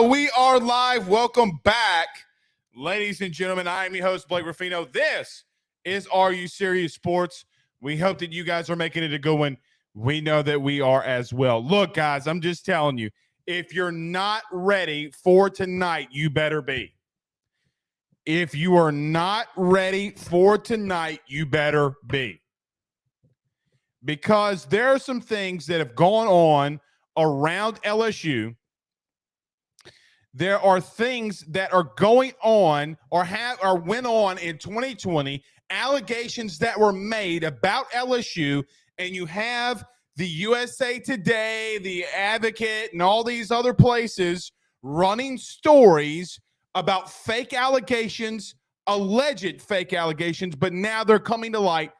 We are live. Welcome back, ladies and gentlemen. I am your host, Blake Rafino. This is Are You Serious Sports? We hope that you guys are making it a good one. We know that we are as well. Look, guys, I'm just telling you, if you're not ready for tonight, you better be. If you are not ready for tonight, you better be. Because there are some things that have gone on around LSU. There are things that are going on or went on in 2020, allegations that were made about LSU, and you have the USA Today, the Advocate, and all these other places running stories about fake allegations, alleged fake allegations, but now they're coming to light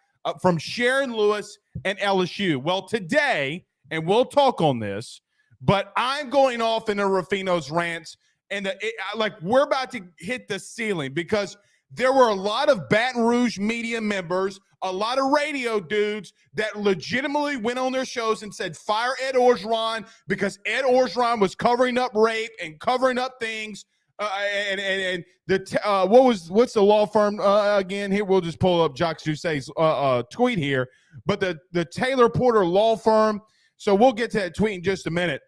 from Sharon Lewis and LSU. Well, today, and we'll talk on this, but I'm going off into Rafino's rants, and we're about to hit the ceiling because there were a lot of Baton Rouge media members, a lot of radio dudes that legitimately went on their shows and said, fire Ed Orgeron because Ed Orgeron was covering up rape and covering up things. What's the law firm again? Here, we'll just pull up Jacques Doucet's tweet here. But the Taylor Porter law firm. So we'll get to that tweet in just a minute.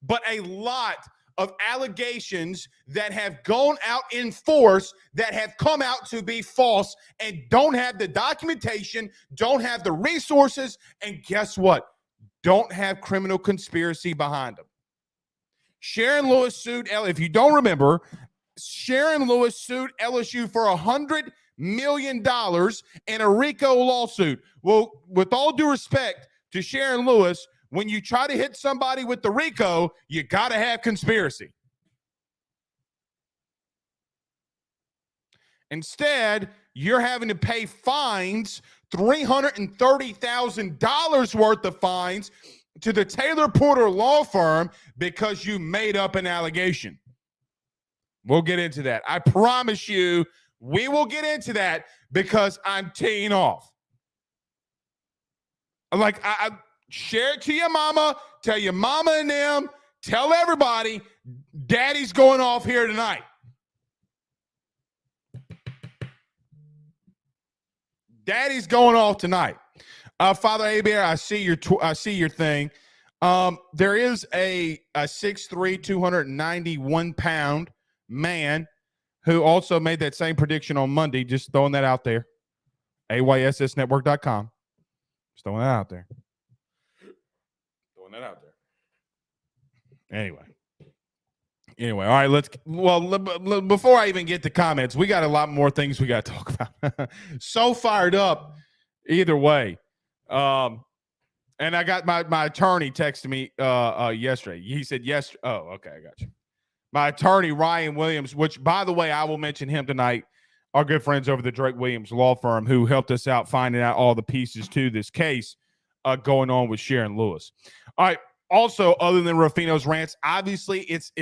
But a lot of allegations that have gone out in force that have come out to be false and don't have the documentation, don't have the resources, and guess what? Don't have criminal conspiracy behind them. Sharon Lewis sued, if you don't remember, Sharon Lewis sued LSU for $100 million in a RICO lawsuit. Well, with all due respect to Sharon Lewis, when you try to hit somebody with the RICO, you got to have conspiracy. Instead, you're having to pay fines, $330,000 worth of fines to the Taylor Porter law firm because you made up an allegation. We'll get into that. I promise you, we will get into that because I'm teeing off. I share it to your mama, tell your mama and them, tell everybody, daddy's going off here tonight. Daddy's going off tonight. Father Abear, I see your thing. There is a 6'3", 291-pound man who also made that same prediction on Monday. Just throwing that out there. AYSSnetwork.com. Just throwing that out there. Throwing that out there. Anyway, all right, before I even get to comments, we got a lot more things we got to talk about. So fired up either way. And I got my attorney texted me yesterday. He said yes. Oh, okay, I got you. My attorney, Ryan Williams, which, by the way, I will mention him tonight, our good friends over the Drake Williams law firm who helped us out finding out all the pieces to this case going on with Sharon Lewis. All right. Also, other than Rafino's rants, obviously it's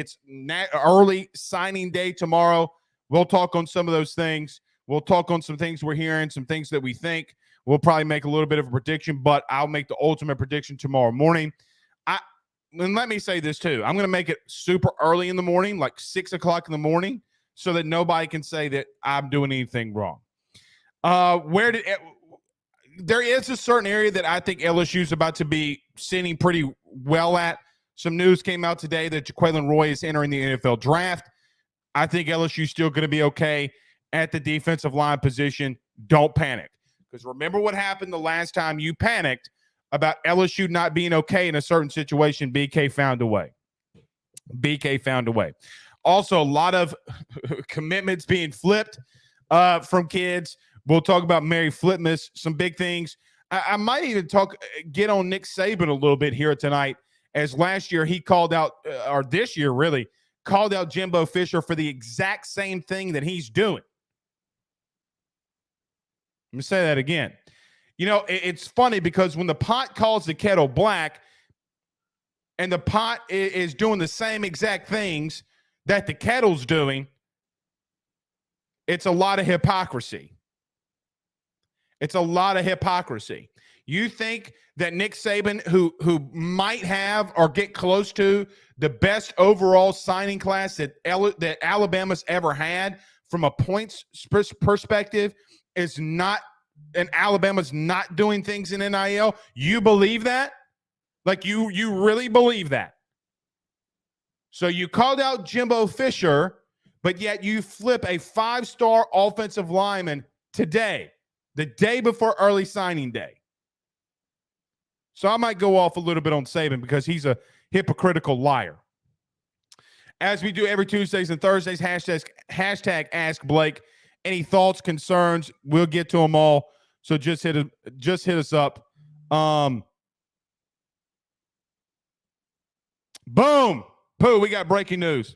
early signing day tomorrow. We'll talk on some of those things. We'll talk on some things we're hearing, some things that we think. We'll probably make a little bit of a prediction, but I'll make the ultimate prediction tomorrow morning. And let me say this too. I'm going to make it super early in the morning, like 6 o'clock in the morning, so that nobody can say that I'm doing anything wrong. There is a certain area that I think LSU is about to be sitting pretty well at. Some news came out today that Jaquelin Roy is entering the NFL draft. I think LSU is still going to be okay at the defensive line position. Don't panic. Because remember what happened the last time you panicked about LSU not being okay in a certain situation. BK found a way. Also, a lot of commitments being flipped from kids. We'll talk about Mary Flipmas, some big things. I might even get on Nick Saban a little bit here tonight, as last year he called out, or this year really, called out Jimbo Fisher for the exact same thing that he's doing. Let me say that again. You know, it's funny because when the pot calls the kettle black and the pot is doing the same exact things that the kettle's doing, it's a lot of hypocrisy. You think that Nick Saban, who might have or get close to the best overall signing class that Alabama's ever had from a points perspective, is not, and Alabama's not doing things in NIL? You believe that? Like you really believe that? So you called out Jimbo Fisher, but yet you flip a 5-star offensive lineman today, the day before early signing day. So I might go off a little bit on Saban because he's a hypocritical liar. As we do every Tuesdays and Thursdays, hashtag Ask Blake. Any thoughts, concerns? We'll get to them all. So just hit us up. Boom. Pooh, we got breaking news.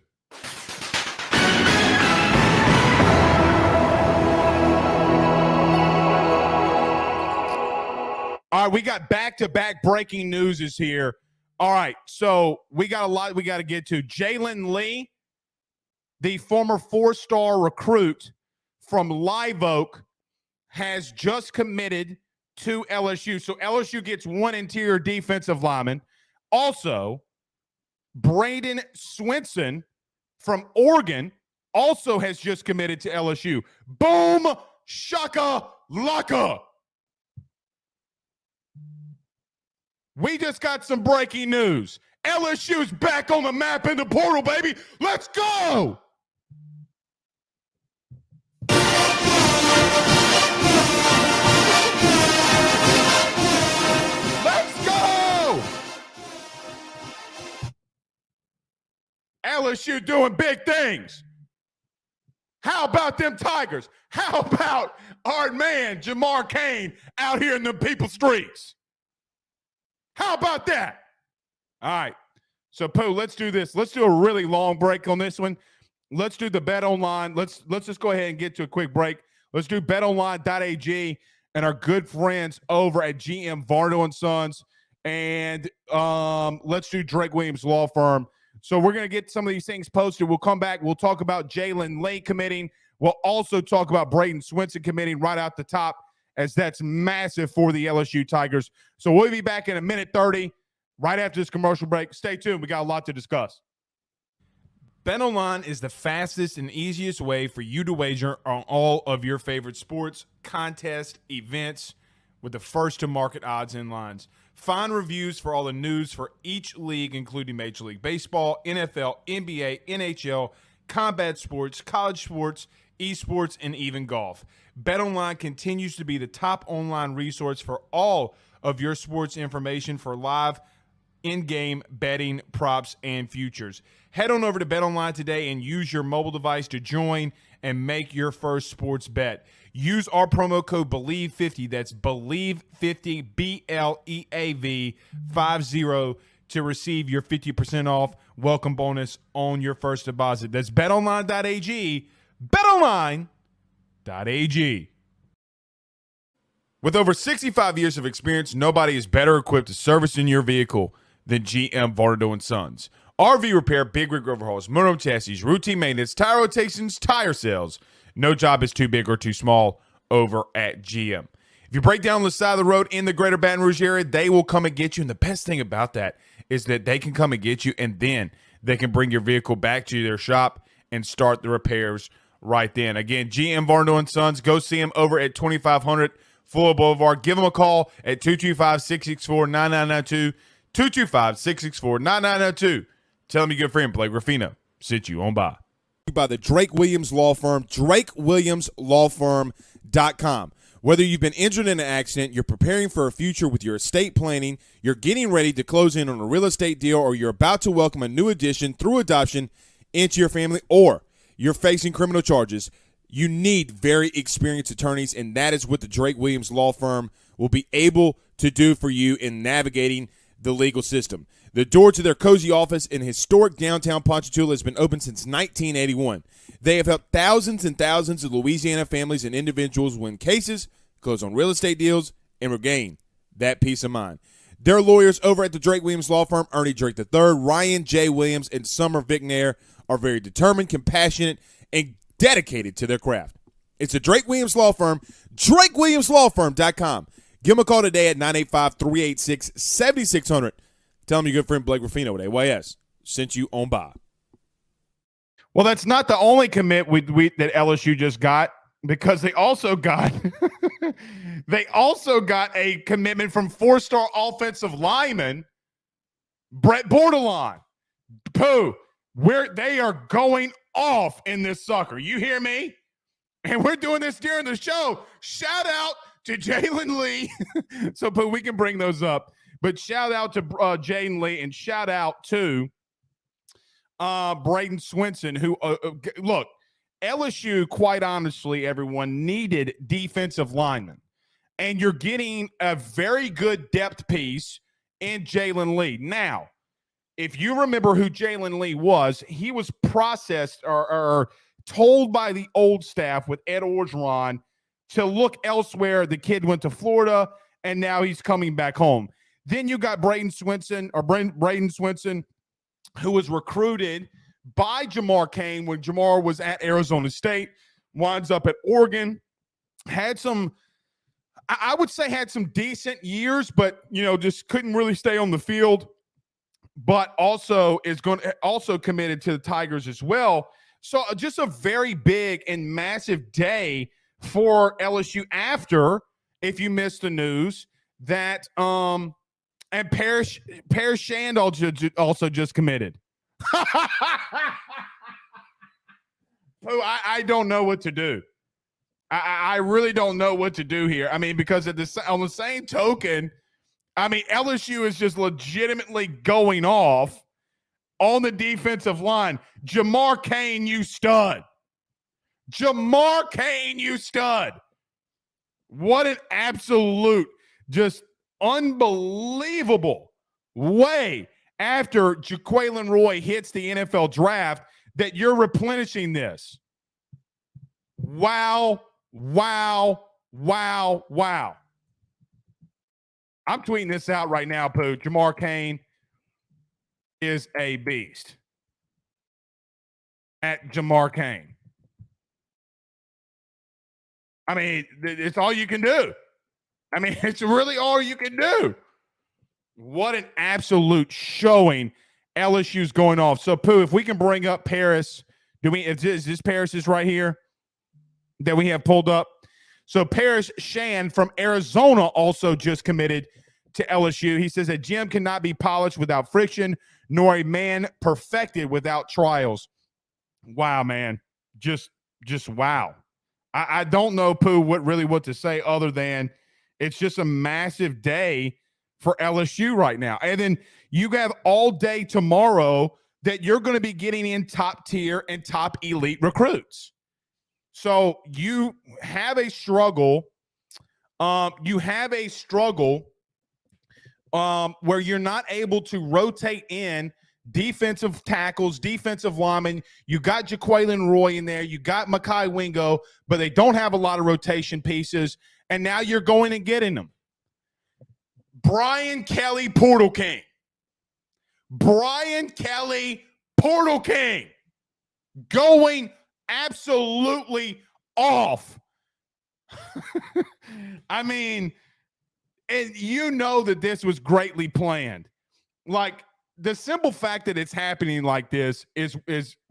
All right, we got back-to-back breaking news is here. All right, so we got a lot we got to get to. Jalen Lee, the former 4-star recruit from Live Oak, has just committed to LSU. So LSU gets one interior defensive lineman. Also, Braden Swinson from Oregon also has just committed to LSU. Boom, shaka, laka. We just got some breaking news. LSU's back on the map in the portal, baby. Let's go. Let's go. LSU doing big things. How about them Tigers? How about our man, Jamar Cain, out here in the people's streets? How about that? All right. So, Pooh, let's do this. Let's do a really long break on this one. Let's do the Bet Online. Let's just go ahead and get to a quick break. Let's do betonline.ag and our good friends over at GM Vardo & Sons. And let's do Drake Williams Law Firm. So we're going to get some of these things posted. We'll come back. We'll talk about Jalen Lee committing. We'll also talk about Braden Swinson committing right out the top, as that's massive for the LSU Tigers. So we'll be back in a minute 30 right after this commercial break. Stay tuned. We got a lot to discuss. BetOnline is the fastest and easiest way for you to wager on all of your favorite sports, contests, events with the first-to-market odds and lines. Find reviews for all the news for each league, including Major League Baseball, NFL, NBA, NHL, combat sports, college sports, esports, and even golf. BetOnline continues to be the top online resource for all of your sports information for live in-game betting, props, and futures. Head on over to BetOnline today and use your mobile device to join and make your first sports bet. Use our promo code BELIEVE50, that's BELIEVE50, BLEAV 50, to receive your 50% off welcome bonus on your first deposit. That's betonline.ag, betonline.ag. With over 65 years of experience, nobody is better equipped to service in your vehicle than GM Vardo & Sons. RV repair, big rig overhauls, motorhome chassis, routine maintenance, tire rotations, tire sales. No job is too big or too small over at GM. If you break down the side of the road in the greater Baton Rouge area, they will come and get you. And the best thing about that is that they can come and get you, and then they can bring your vehicle back to their shop and start the repairs right then. Again, GM Varno & Sons. Go see them over at 2500 Fuller Boulevard. Give them a call at 225-664-9992, 225-664-9992. Tell them your good friend Blake Rafino sent you on by. By the Drake Williams Law Firm, drakewilliamslawfirm.com. Whether you've been injured in an accident, you're preparing for a future with your estate planning, you're getting ready to close in on a real estate deal, or you're about to welcome a new addition through adoption into your family, or you're facing criminal charges, you need very experienced attorneys, and that is what the Drake Williams Law Firm will be able to do for you in navigating the legal system. The door to their cozy office in historic downtown Ponchatoula has been open since 1981. They have helped thousands and thousands of Louisiana families and individuals win cases, close on real estate deals, and regain that peace of mind. Their lawyers over at the Drake Williams Law Firm, Ernie Drake III, Ryan J. Williams, and Summer Vignair, are very determined, compassionate, and dedicated to their craft. It's the Drake Williams Law Firm, drakewilliamslawfirm.com. Give them a call today at 985-386-7600. Tell them your good friend Blake Rafino at AYS sent you on by. Well, that's not the only commit that LSU just got, because they also got a commitment from 4-star offensive lineman Brett Bordelon. Pooh, they are going off in this sucker. You hear me? And we're doing this during the show. Shout out to Jalen Lee. So, Pooh, we can bring those up. But shout out to Jalen Lee, and shout out to Braden Swinson, who, look, LSU, quite honestly, everyone, needed defensive linemen. And you're getting a very good depth piece in Jalen Lee. Now, if you remember who Jalen Lee was, he was processed or told by the old staff with Ed Orgeron to look elsewhere. The kid went to Florida, and now he's coming back home. Then you got Braden Swinson, who was recruited by Jamar Cain when Jamar was at Arizona State, winds up at Oregon, had some decent years, but, just couldn't really stay on the field, but also committed to the Tigers as well. So just a very big and massive day for LSU after, if you missed the news, that and Parrish Shand also just committed. I don't know what to do. I really don't know what to do here. I mean, because on the same token, I mean, LSU is just legitimately going off on the defensive line. Jamar Cain, you stud. Jamar Cain, you stud. What an absolute, just unbelievable way after Jaquelin Roy hits the NFL draft that you're replenishing this. Wow, wow, wow, wow. I'm tweeting this out right now, Pooh. Jamar Cain is a beast. At Jamar Cain. I mean, it's all you can do. I mean, it's really all you can do. What an absolute showing LSU's going off. So, Pooh, if we can bring up Paris, is this Paris is right here that we have pulled up? So, Parrish Shand from Arizona also just committed to LSU. He says a gem cannot be polished without friction, nor a man perfected without trials. Wow, man. Just wow. I don't know, Pooh, what to say other than it's just a massive day for LSU right now. And then you have all day tomorrow that you're going to be getting in top tier and top elite recruits. So you have a struggle. Where you're not able to rotate in defensive tackles, defensive linemen. You got Jaquelin Roy in there. You got Mekhi Wingo, but they don't have a lot of rotation pieces. And now you're going and getting them. Brian Kelly, Portal King. Brian Kelly, Portal King. Going absolutely off. I mean, and you know that this was greatly planned. Like, the simple fact that it's happening like this is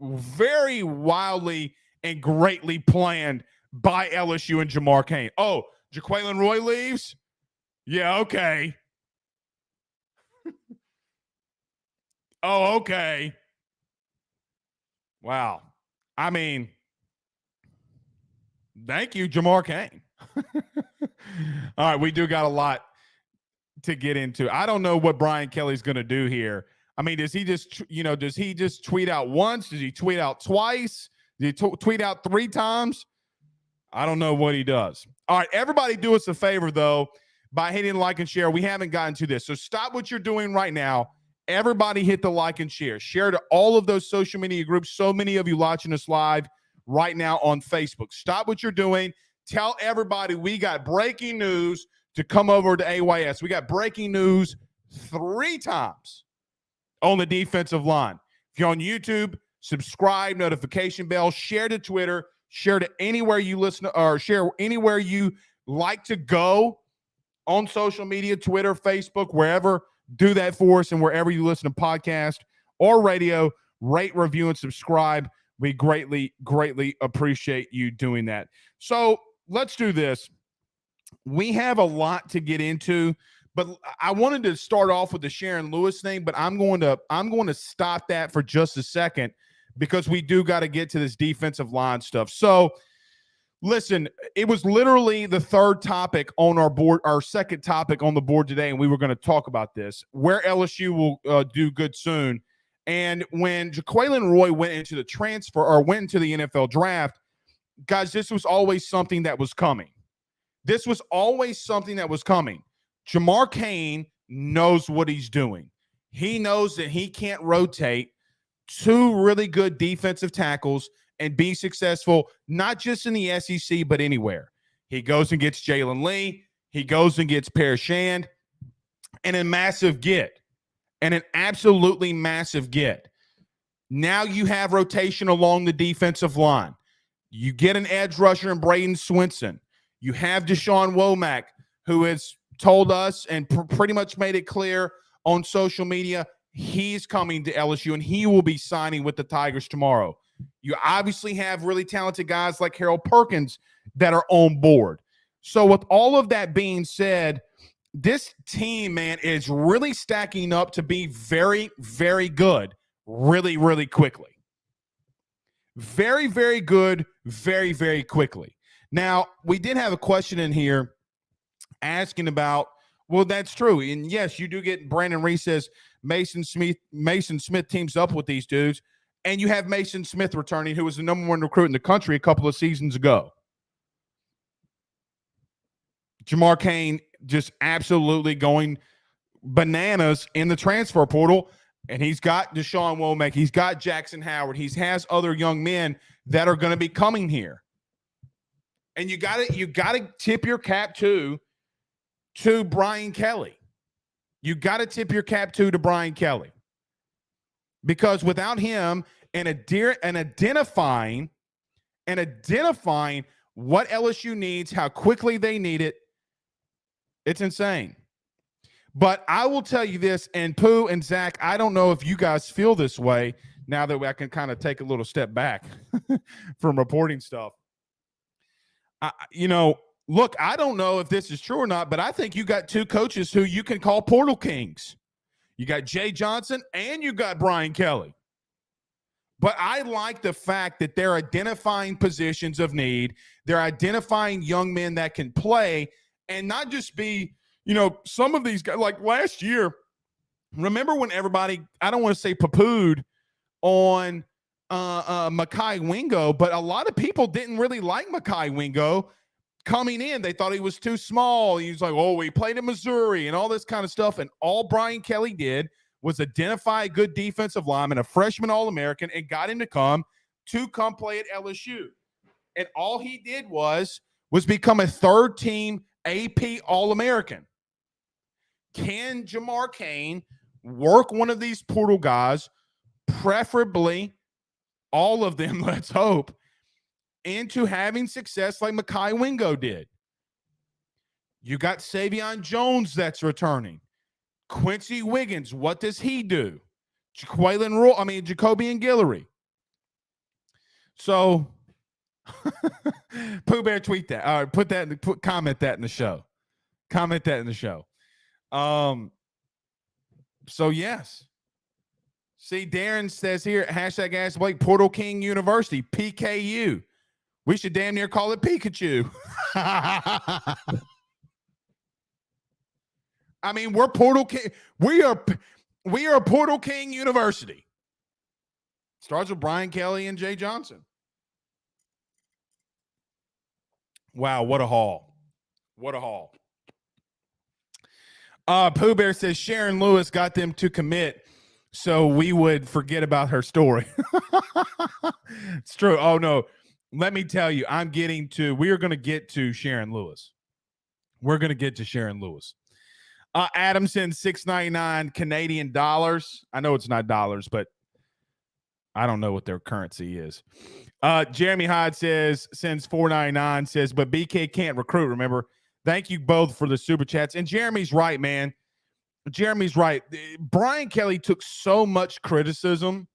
very wildly and greatly planned by LSU and Jamar Cain. Oh, Jaquelin Roy leaves? Yeah, okay. Oh, okay. Wow. I mean, thank you, Jamar Cain. All right, we do got a lot to get into. I don't know what Brian Kelly's going to do here. I mean, does he just tweet out once? Does he tweet out twice? Does he tweet out 3 times? I don't know what he does. All right, everybody do us a favor, though, by hitting like and share. We haven't gotten to this, so stop what you're doing right now. Everybody hit the like and share. Share to all of those social media groups. So many of you watching us live right now on Facebook. Stop what you're doing. Tell everybody we got breaking news to come over to AYS. We got breaking news 3 times on the defensive line. If you're on YouTube, subscribe, notification bell, share to Twitter, share to anywhere you listen or share anywhere you like to go on social media, Twitter, Facebook, wherever. Do that for us, and wherever you listen to podcast or radio, rate, review, and subscribe. We greatly, greatly appreciate you doing that. So let's do this. We have a lot to get into, but I wanted to start off with the Sharon Lewis thing, but I'm going to stop that for just a second because we do got to get to this defensive line stuff. So listen, it was literally the third topic on our board, our second topic on the board today, and we were going to talk about this, where LSU will do good soon. And when Jaquelin Roy went into the transfer or went into the NFL draft, guys, this was always something that was coming. This was always something that was coming. Jamar Cain knows what he's doing. He knows that he can't rotate two really good defensive tackles and be successful, not just in the SEC, but anywhere. He goes and gets Jalen Lee. He goes and gets Pear Shand, and a massive get, and an absolutely massive get. Now you have rotation along the defensive line. You get an edge rusher in Braden Swinson. You have Deshaun Womack, who has told us and pretty much made it clear on social media he's coming to LSU, and he will be signing with the Tigers tomorrow. You obviously have really talented guys like Harold Perkins that are on board. So with all of that being said, this team, man, is really stacking up to be very, very good really, really quickly. Very, very good, very, very quickly. Now, we did have a question in here asking about, well, that's true. And yes, you do get Brandon Reese says Mason Smith teams up with these dudes. And you have Mason Smith returning, who was the number one recruit in the country a couple of seasons ago. Jamar Cain just absolutely going bananas in the transfer portal. And he's got Deshaun Womack. He's got Jackson Howard. He has other young men that are going to be coming here. And you got to tip your cap to Brian Kelly. You got to tip your cap to Brian Kelly. Because without him and identifying what LSU needs, how quickly they need it, it's insane. But I will tell you this, and Pooh and Zach, I don't know if you guys feel this way now that I can kind of take a little step back from reporting stuff. Look, I don't know if this is true or not, but I think you got two coaches who you can call portal kings. You got Jay Johnson and you got Brian Kelly. But I like the fact that they're identifying positions of need. They're identifying young men that can play and not just be, some of these guys, like last year, remember when everybody, I don't want to say poo-pooed on Mekhi Wingo, but a lot of people didn't really like Mekhi Wingo coming in. They thought he was too small. He was like, oh, he played in Missouri and all this kind of stuff. And all Brian Kelly did was identify a good defensive lineman, a freshman All-American, and got him to come play at LSU. And all he did was become a third-team AP All-American. Can Jamar Cain work one of these portal guys, preferably all of them, let's hope, into having success like Mekhi Wingo did? You got Savion Jones that's returning. Quincy Wiggins, what does he do? Jacoby and Guillory. So, Pooh Bear, tweet that. All right, comment that in the show. Comment that in the show. So yes. See, Darren says here, hashtag Ask Blake, Portal King University, PKU. We should damn near call it Pikachu. I mean, we're Portal King. We are Portal King University. Starts with Brian Kelly and Jay Johnson. Wow, what a haul. What a haul. Pooh Bear says Sharon Lewis got them to commit so we would forget about her story. It's true. Oh, no. Let me tell you, we are going to get to Sharon Lewis. We're going to get to Sharon Lewis. Adam sends $6.99 Canadian dollars. I know it's not dollars, but I don't know what their currency is. Jeremy Hyde sends $4.99, says, but BK can't recruit, remember? Thank you both for the super chats. And Jeremy's right, man. Jeremy's right. Brian Kelly took so much criticism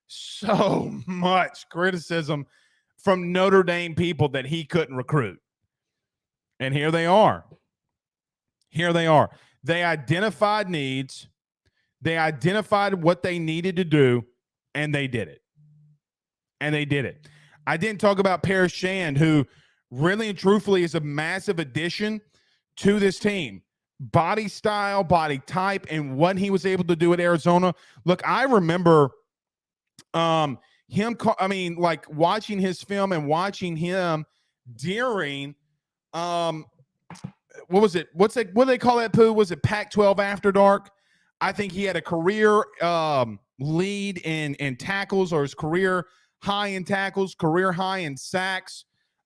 from Notre Dame people that he couldn't recruit. And here they are. They identified needs. They identified what they needed to do, and they did it. I didn't talk about Paris Shand, who really and truthfully is a massive addition to this team. Body style, body type, and what he was able to do at Arizona. Look, I remember watching his film and watching him during what was it? What do they call that, Pooh? Was it Pac-12 After Dark? I think he had a career lead in tackles, or his career high in tackles, career high in sacks.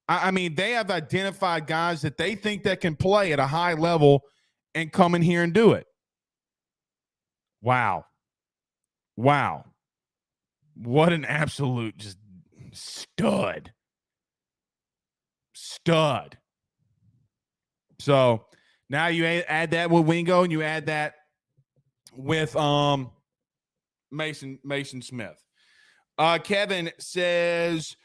I mean, they have identified guys that they think that can play at a high level and come in here and do it. Wow. What an absolute just stud. So now you add that with Wingo, and you add that with Mason Smith. Kevin says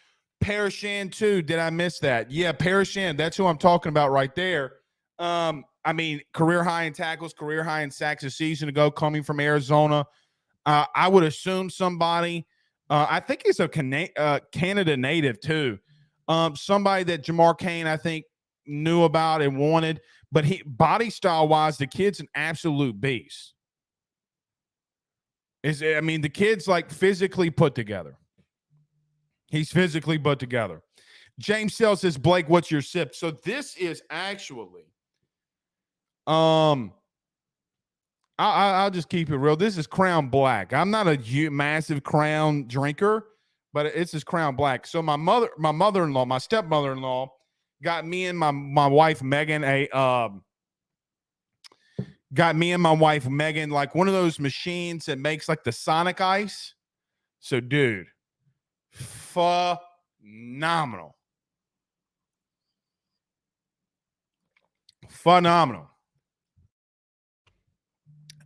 Paris Shand too. Did I miss that? Yeah, Paris Shand. That's who I'm talking about right there. I mean, career high in tackles, career high in sacks a season ago, coming from Arizona. I would assume somebody. I think he's a Canada native too. Somebody that Jamar Cain, I think, knew about and wanted. But he, body style wise, the kid's an absolute beast. The kid's like physically put together. He's physically put together. James Sell says, Blake, what's your sip? So this is actually, I'll just keep it real. This is Crown Black. I'm not a massive Crown drinker, but it's just Crown Black. So my mother-in-law, my stepmother-in-law, got me and my wife Megan like one of those machines that makes like the Sonic ice. So, dude, phenomenal.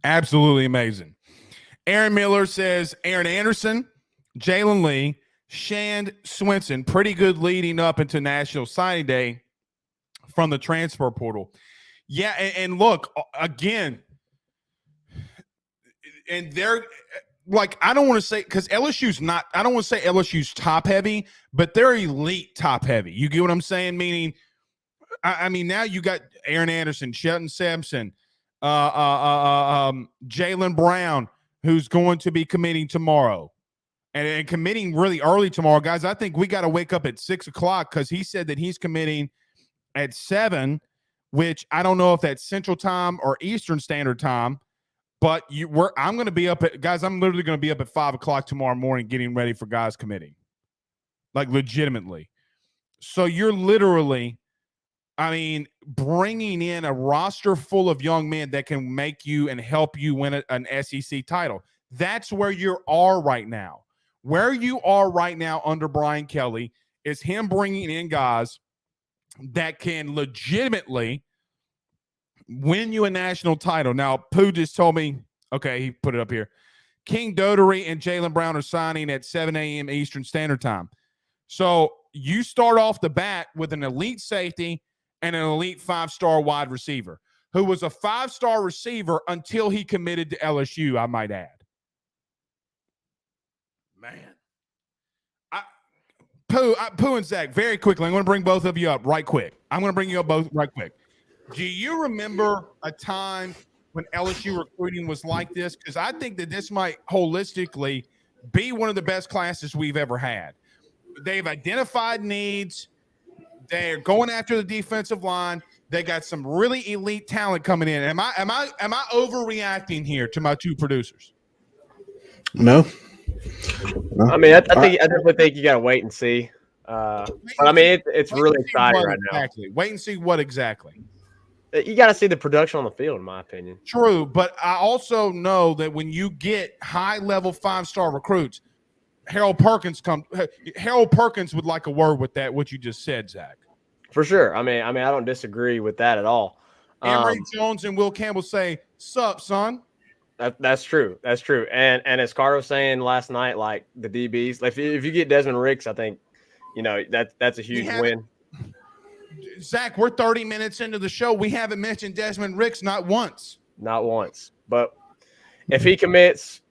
Absolutely amazing. Aaron Miller says Aaron Anderson, Jalen Lee, Shand Swinson, pretty good leading up into National Signing Day from the transfer portal. Yeah, and look, again, and they're like, I don't want to say, because LSU's not, I don't want to say LSU's top heavy, but they're elite top heavy. You get what I'm saying? Meaning, I mean, now you got Aaron Anderson, Shelton Sampson, Jaylen Brown, who's going to be committing tomorrow. And committing really early tomorrow, guys. I think we got to wake up at 6 o'clock because he said that he's committing at 7, which I don't know if that's Central Time or Eastern Standard Time. But I'm going to be up at, guys, I'm literally going to be up at 5 o'clock tomorrow morning getting ready for guys committing. Like, legitimately. So you're literally, bringing in a roster full of young men that can make you and help you win an SEC title. That's where you are right now. Where you are right now under Brian Kelly is him bringing in guys that can legitimately win you a national title. Now, Pooh just told me, okay, he put it up here. King Dotery and Jaylen Brown are signing at 7 a.m. Eastern Standard Time. So you start off the bat with an elite safety and an elite 5-star wide receiver who was a 5-star receiver until he committed to LSU, I might add. Man. Pooh and Zach, very quickly, I'm going to bring both of you up right quick. Do you remember a time when LSU recruiting was like this? Because I think that this might holistically be one of the best classes we've ever had. They've identified needs. They're going after the defensive line. They got some really elite talent coming in. Am I overreacting here to my two producers? No. I definitely think you got to wait and see. It's really exciting right now. Wait and see what exactly. You got to see the production on the field, in my opinion. True, but I also know that when you get high-level 5-star recruits, Harold Perkins would like a word with that, what you just said, Zach. For sure. I mean, I don't disagree with that at all. Emory Jones and Will Campbell say, "Sup, son." That's true. That's true. And as Carter was saying last night, like the DBs, like if you get Desmond Ricks, I think, that's a huge win. Zach, we're 30 minutes into the show. We haven't mentioned Desmond Ricks not once. Not once. But if he commits,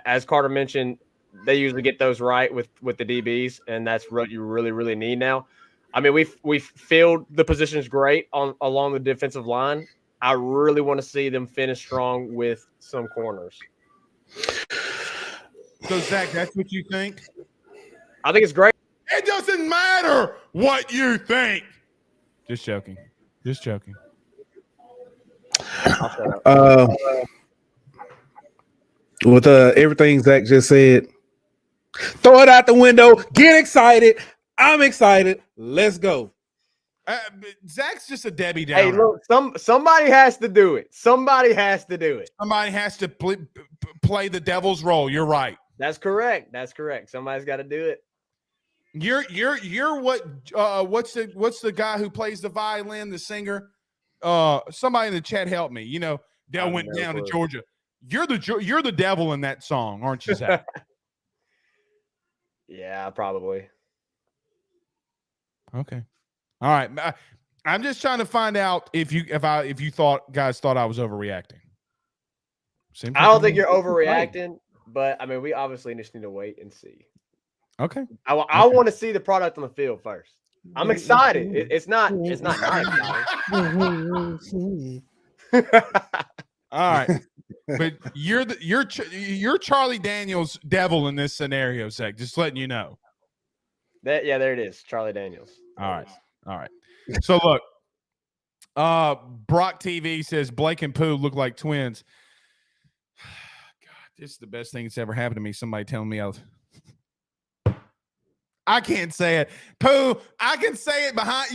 as Carter mentioned, they usually get those right with the DBs, and that's what you really, really need now. I mean, we've filled the positions great along the defensive line. I really want to see them finish strong with some corners. So, Zach, that's what you think? I think it's great. It doesn't matter what you think. Just joking. Just joking. With everything Zach just said, throw it out the window. Get excited. I'm excited. Let's go. Zach's just a Debbie Downer. Hey, look, somebody has to do it. Somebody has to do it. Somebody has to play the devil's role. You're right. That's correct. That's correct. Somebody's got to do it. You're what? What's the guy who plays the violin, the singer? Somebody in the chat help me. Dell went down to Georgia. You're the devil in that song, aren't you, Zach? Yeah, probably. Okay. All right. I'm just trying to find out if you guys thought I was overreacting. I don't think you're overreacting, but I mean, we obviously just need to wait and see. Okay. I want to see the product on the field first. I'm excited. It's not exciting. All right. But you're Charlie Daniels devil in this scenario, Zach. Just letting you know. There it is, Charlie Daniels. All right. So look, Brock TV says Blake and Pooh look like twins. God, this is the best thing that's ever happened to me. Somebody telling me I can't say it. Pooh, I can say it behind,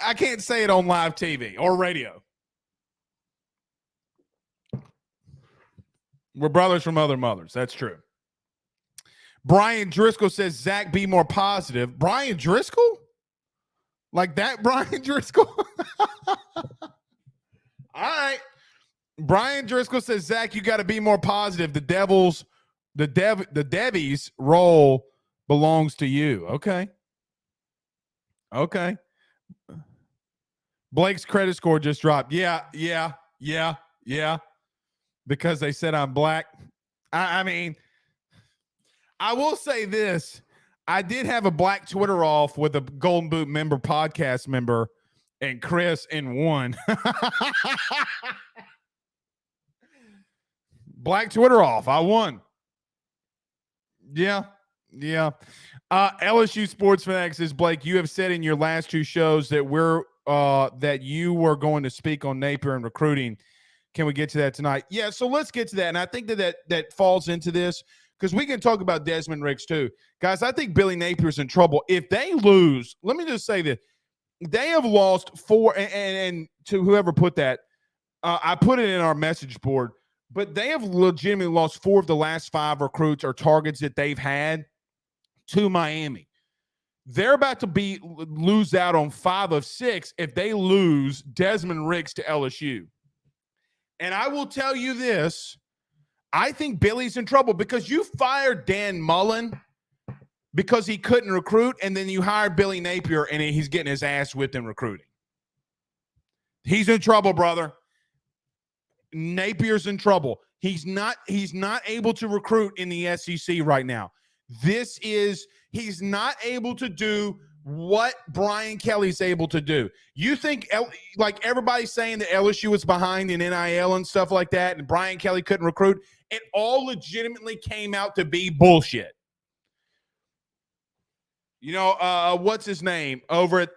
I can't say it on live TV or radio. We're brothers from other mothers. That's true. Brian Driscoll says, Zach, be more positive. Brian Driscoll? Like that, Brian Driscoll? All right. Brian Driscoll says, Zach, you got to be more positive. The Debbie's role belongs to you. Okay. Blake's credit score just dropped. Yeah. Because they said I'm black. I mean, I will say this. I did have a black Twitter off with a Golden Boot member, podcast member, and Chris in one. Black Twitter off. I won. Yeah. LSU Sports Fanatics says, Blake, you have said in your last two shows that that you were going to speak on Napier and recruiting. Can we get to that tonight? Yeah, so let's get to that. And I think that falls into this because we can talk about Desmond Ricks too. Guys, I think Billy Napier's in trouble. If they lose, let me just say this. They have lost four, and to whoever put that, I put it in our message board, but they have legitimately lost 4 of the last 5 recruits or targets that they've had to Miami. They're about to lose out on 5 of 6 if they lose Desmond Ricks to LSU. And I will tell you this, I think Billy's in trouble because you fired Dan Mullen because he couldn't recruit, and then you hired Billy Napier, and he's getting his ass whipped in recruiting. He's in trouble, brother. Napier's in trouble. He's not able to recruit in the SEC right now. He's not able to do what Brian Kelly's able to do. You think, like everybody's saying that LSU was behind in NIL and stuff like that, and Brian Kelly couldn't recruit, it all legitimately came out to be bullshit. What's his name over at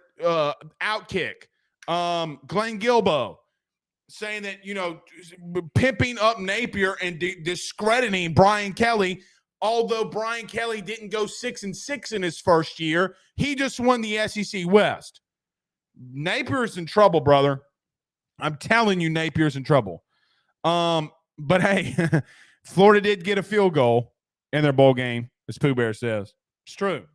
Outkick? Glenn Gilbo saying that, pimping up Napier and discrediting Brian Kelly. Although Brian Kelly didn't go 6-6 in his first year, he just won the SEC West. Napier's in trouble, brother. I'm telling you, Napier's in trouble. But hey, Florida did get a field goal in their bowl game, as Pooh Bear says. It's true.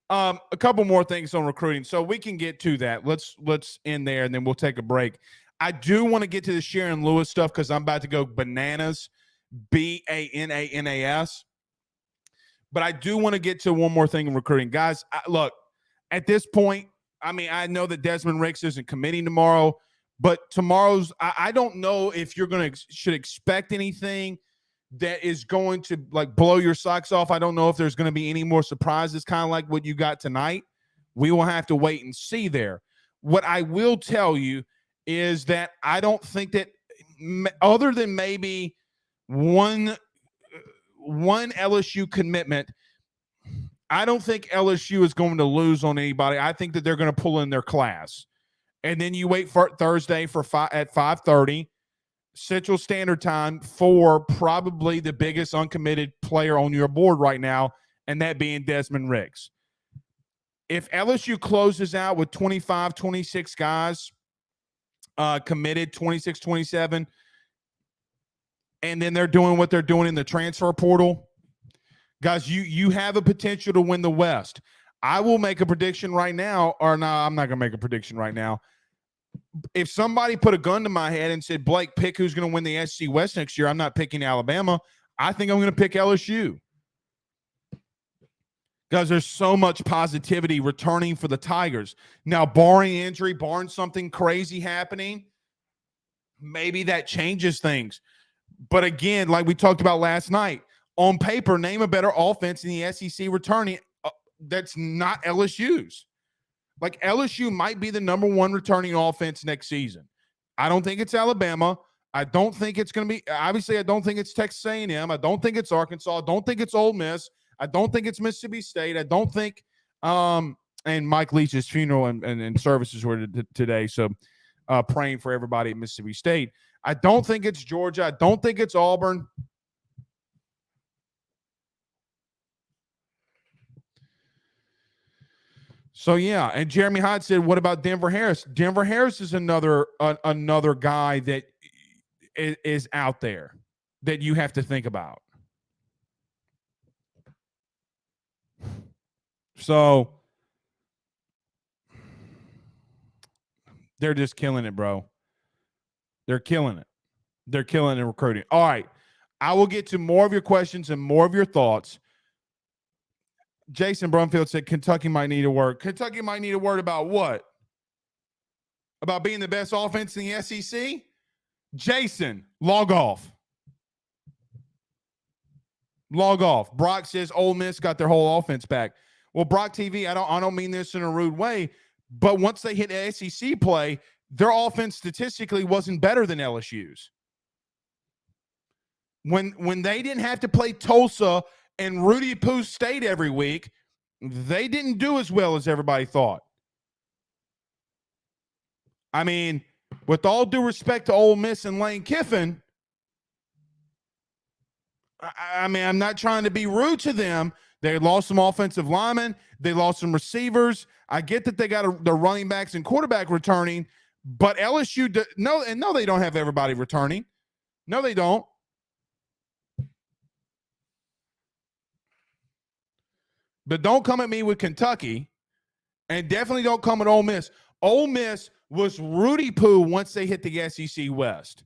A couple more things on recruiting, so we can get to that. Let's end there, and then we'll take a break. I do want to get to the Sharon Lewis stuff because I'm about to go bananas, BANANAS. But I do want to get to one more thing in recruiting, guys. Look, at this point, I mean, I know that Desmond Ricks isn't committing tomorrow, but tomorrow's. I don't know if you're should expect anything that is going to like blow your socks off. I don't know if there's going to be any more surprises, kind of like what you got tonight. We will have to wait and see there. What I will tell you is that I don't think that other than maybe one LSU commitment, I don't think LSU is going to lose on anybody. I think that they're going to pull in their class. And then you wait for Thursday at 5:30 Central Standard Time for probably the biggest uncommitted player on your board right now, and that being Desmond Ricks. If LSU closes out with 25, 26 guys committed, 26, 27, and then they're doing what they're doing in the transfer portal, guys, you have a potential to win the West. I will make a prediction right now, or no, I'm not going to make a prediction right now. If somebody put a gun to my head and said, Blake, pick who's going to win the SEC West next year, I'm not picking Alabama. I think I'm going to pick LSU. Guys, there's so much positivity returning for the Tigers. Now, barring injury, barring something crazy happening, maybe that changes things. But again, like we talked about last night, on paper, name a better offense in the SEC returning that's not LSU's. Like LSU might be the number one returning offense next season. I don't think it's Alabama. I don't think it's going to be – obviously, I don't think it's Texas A&M. I don't think it's Arkansas. I don't think it's Ole Miss. I don't think it's Mississippi State. I don't think and Mike Leach's funeral and services were today, so praying for everybody at Mississippi State. I don't think it's Georgia. I don't think it's Auburn. So, yeah, and Jeremy Hyde said, what about Denver Harris? Denver Harris is another guy that is out there that you have to think about. So, they're just killing it, bro. They're killing it. They're killing it in recruiting. All right, I will get to more of your questions and more of your thoughts. Jason Brumfield said Kentucky might need a word. Kentucky might need a word about what? About being the best offense in the SEC? Jason, log off. Log off. Brock says Ole Miss got their whole offense back. Well, Brock TV, I don't mean this in a rude way, but once they hit SEC play, their offense statistically wasn't better than LSU's. When they didn't have to play Tulsa and Rudy Poo State every week, they didn't do as well as everybody thought. I mean, with all due respect to Ole Miss and Lane Kiffin, I mean, I'm not trying to be rude to them. They lost some offensive linemen. They lost some receivers. I get that they got the running backs and quarterback returning, but LSU, no, they don't have everybody returning. No, they don't. But don't come at me with Kentucky, and definitely don't come at Ole Miss. Ole Miss was Rudy Poo once they hit the SEC West.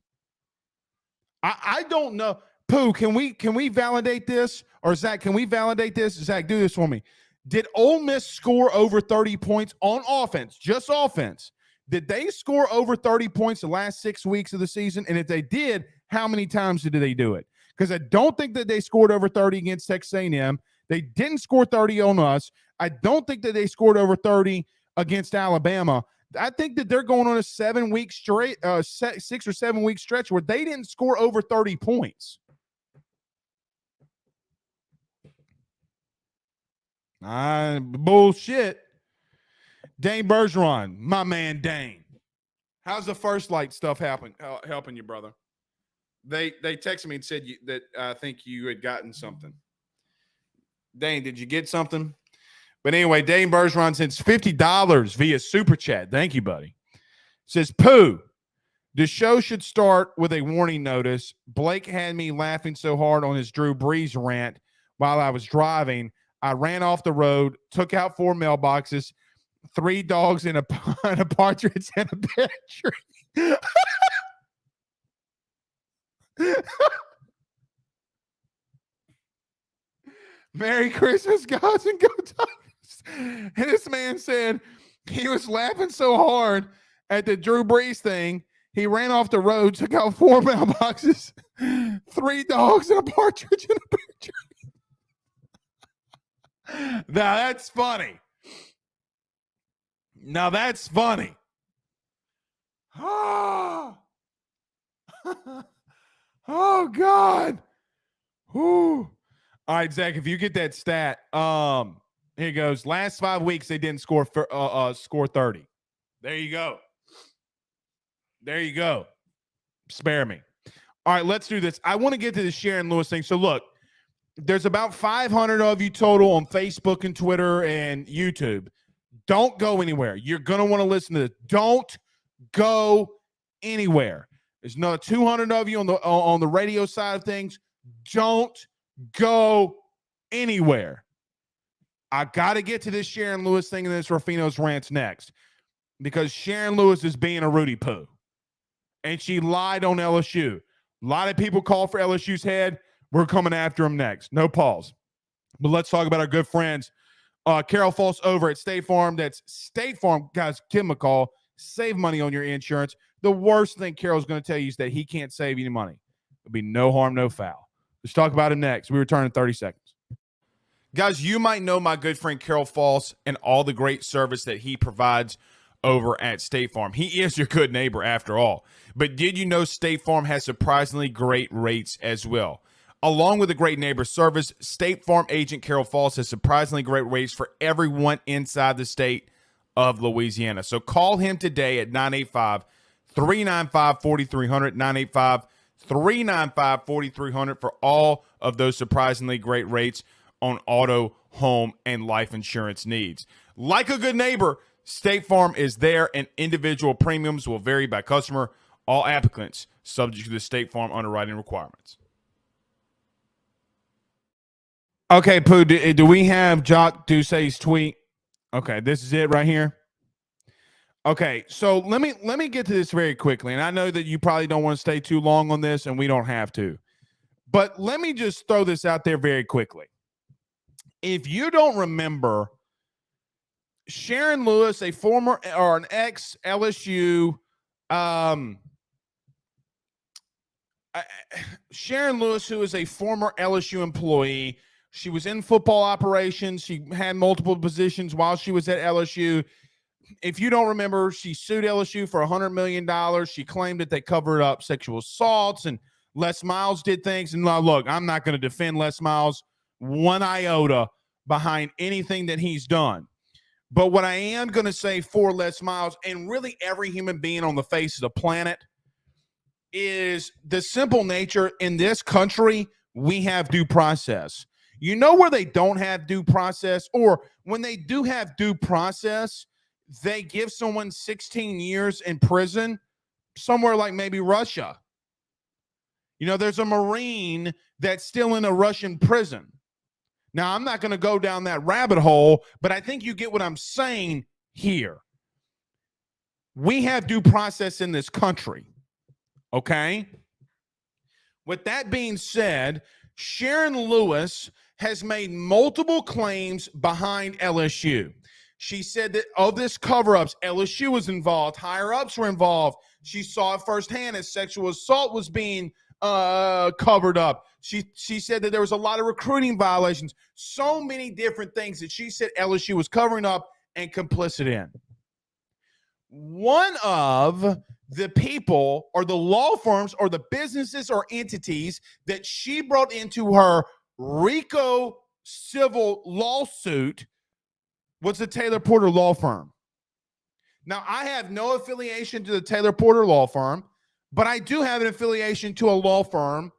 I don't know. Pooh, can we validate this? Or Zach, can we validate this? Zach, do this for me. Did Ole Miss score over 30 points on offense, just offense? Did they score over 30 points the last 6 weeks of the season? And if they did, how many times did they do it? Because I don't think that they scored over 30 against Texas A&M. They didn't score 30 on us. I don't think that they scored over 30 against Alabama. I think that they're going on a 7-week straight, 6 or 7 week stretch where they didn't score over 30 points. Bullshit. Dane Bergeron, my man Dane. How's the First Light stuff helping you, brother? They texted me and said that I think you had gotten something. Dane, did you get something? But anyway, Dane Bergeron sends $50 via Super Chat. Thank you, buddy. Says, Pooh, the show should start with a warning notice. Blake had me laughing so hard on his Drew Brees rant while I was driving. I ran off the road, took out 4 mailboxes, 3 dogs and a partridge and a pear tree. Merry Christmas, guys, and go Topis. And this man said he was laughing so hard at the Drew Brees thing, he ran off the road, took out 4 mailboxes, 3 dogs, and a partridge and a pear tree. Now that's funny. Now that's funny. Oh, oh God. Whew. All right, Zach, if you get that stat, here goes. Last 5 weeks, they didn't score 30. There you go. There you go. Spare me. All right, let's do this. I want to get to the Sharon Lewis thing. So, look, there's about 500 of you total on Facebook and Twitter and YouTube. Don't go anywhere. You're going to want to listen to this. Don't go anywhere. There's another 200 of you on the radio side of things. Don't go anywhere. I got to get to this Sharon Lewis thing and this Rafino's rants next, because Sharon Lewis is being a Rudy Poo, and she lied on LSU. A lot of people call for LSU's head. We're coming after him next. No pause. But let's talk about our good friends, Carol False over at State Farm. That's State Farm. Guys, give him a call. Save money on your insurance. The worst thing Carol's going to tell you is that he can't save any money. There'll be no harm, no foul. Let's talk about him next. We return in 30 seconds. Guys, you might know my good friend Carol False and all the great service that he provides over at State Farm. He is your good neighbor after all. But did you know State Farm has surprisingly great rates as well? Along with the great neighbor service, State Farm agent Carol False has surprisingly great rates for everyone inside the state of Louisiana. So call him today at 985-395-4300, 985-395-4300 for all of those surprisingly great rates on auto, home, and life insurance needs. Like a good neighbor, State Farm is there, and individual premiums will vary by customer. All applicants subject to the State Farm underwriting requirements. Okay, Pooh, do we have Jock Doucet's tweet? Okay, this is it right here. Okay, so let me get to this very quickly, and I know that you probably don't want to stay too long on this, and we don't have to. But let me just throw this out there very quickly. If you don't remember, Sharon Lewis, a former or an ex-LSU, Sharon Lewis, who is a former LSU employee, she was in football operations. She had multiple positions while she was at LSU. If you don't remember, she sued LSU for $100 million. She claimed that they covered up sexual assaults, and Les Miles did things. And look, I'm not going to defend Les Miles one iota behind anything that he's done. But what I am going to say for Les Miles, and really every human being on the face of the planet, is the simple nature in this country, we have due process. You know where they don't have due process, or when they do have due process, they give someone 16 years in prison, somewhere like maybe Russia. You know, there's a Marine that's still in a Russian prison. Now, I'm not going to go down that rabbit hole, but I think you get what I'm saying here. We have due process in this country, okay? With that being said, Sharon Lewis has made multiple claims behind LSU. She said that of this cover-ups, LSU was involved, higher-ups were involved. She saw it firsthand as sexual assault was being covered up. She said that there was a lot of recruiting violations, so many different things that she said LSU was covering up and complicit in. One of the people or the law firms or the businesses or entities that she brought into her RICO civil lawsuit was the Taylor Porter law firm. Now, I have no affiliation to the Taylor Porter law firm, but I do have an affiliation to a law firm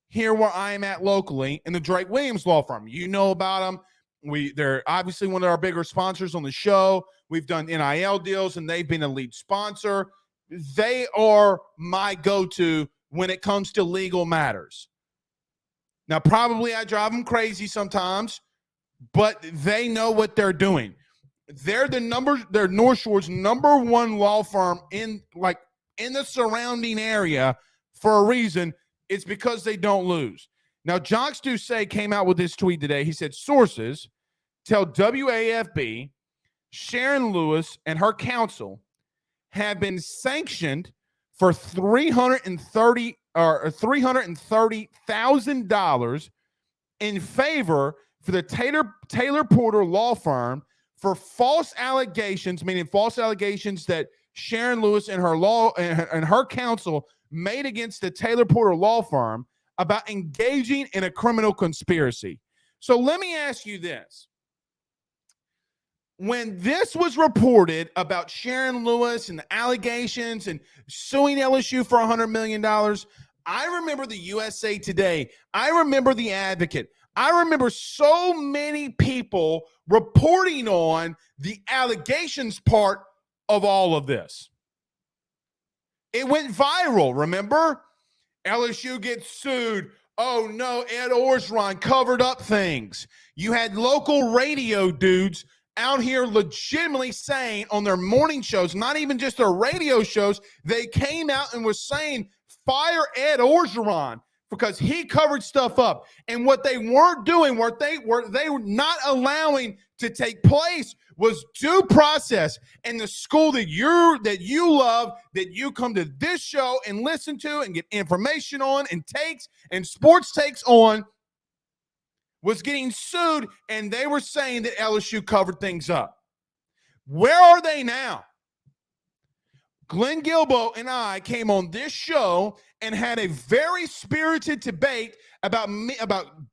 here where I am at locally, in the Drake Williams law firm. You know about them. They're obviously one of our bigger sponsors on the show. We've done NIL deals, and they've been a lead sponsor. They are my go-to when it comes to legal matters. Now, probably I drive them crazy sometimes, but they know what they're doing. They're North Shore's #1 law firm in the surrounding area for a reason. It's because they don't lose. Now, Jacques Doucet came out with this tweet today. He said, sources tell WAFB Sharon Lewis and her counsel have been sanctioned for $330,000 in favor for the Taylor Porter law firm for false allegations, meaning false allegations that Sharon Lewis and her counsel made against the Taylor Porter law firm about engaging in a criminal conspiracy. So let me ask you this. When this was reported about Sharon Lewis and the allegations and suing LSU for $100 million, I remember the USA Today. I remember the Advocate. I remember so many people reporting on the allegations part of all of this. It went viral, remember? LSU gets sued. Oh, no, Ed Orgeron covered up things. You had local radio dudes out here legitimately saying on their morning shows, not even just their radio shows, they came out and were saying, fire Ed Orgeron because he covered stuff up. And what they weren't doing, what they were not allowing to take place was due process. And the school that you love, that you come to this show and listen to and get information on and takes and sports takes on, was getting sued, and they were saying that LSU covered things up. Where are they now? Glenn Guilbeau and I came on this show and had a very spirited debate about